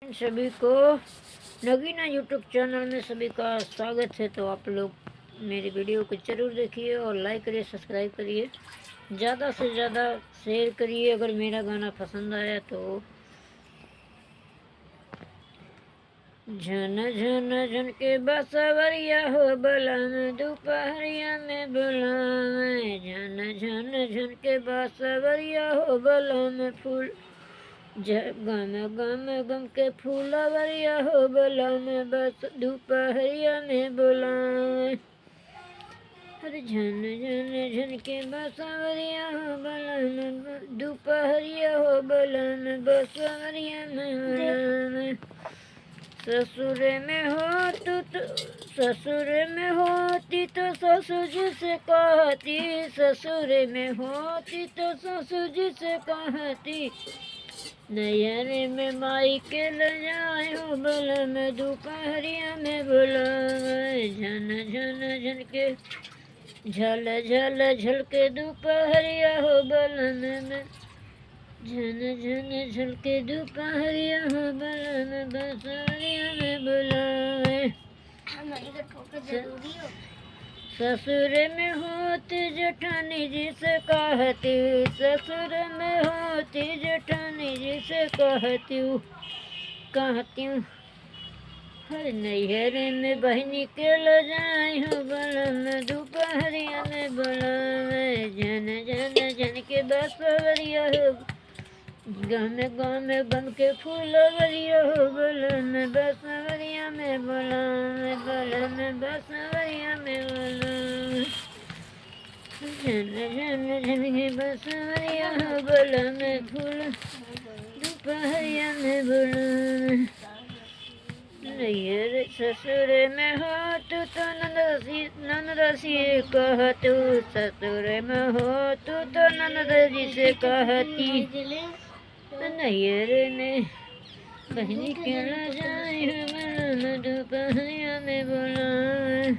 सभी को Nagina YouTube channel में सभी का स्वागत है। तो आप लोग मेरी वीडियो को ज़रूर देखिए और लाइक करिए, सब्सक्राइब करिए, ज़्यादा से ज़्यादा शेयर करिए अगर मेरा गाना पसंद आया तो। झन झन झन के बसवरिया हो बलन दोपहरिया में बुलावे, झन झन झन के बसवरिया हो बलन फूल गम गम गम के फूलवरिया हो बलन बस दोपहरिया में बुलावे। अरे झन झन झन के बसवरिया हो बलन दोपहरिया हो बलन बसवरिया में बुलावे। ससुर में हो तो ससुर में होती तो ससुर जी से कहती, ससुर में होती तो ससुर जी से कहती, नैहरे में माई के ले जाए हो बलन दोपहरिया में बुलावे। झन झन झन के झल झल झल के दोपहरिया हो बलन में, झन झन झल के दोपहरिया हो बलन बसरिया में बुलावे। ससुर में होती जेठानी जी से कहती, ससुर में होती जेठानी जी से कहती हूँ हर नैहरे में बहनी के ले जाए हो बलन दोपहरिया में बुलावे। झन झन झन के बसवरिया हो गम गम गम के फूलवरिया हो बलन बसवरिया में बुलावे, बलन बसवरिया में बुलावे। झन झन झन के बसवरिया हो बलन फूल दोपहरिया में बुलावे। नैहर ससुर में हो तो ननदसी कहतू, ससुर में हो तो ननदजी से कहती, नैहर में बहनी के ले जाए हो बलन दोपहरिया में बुलावे।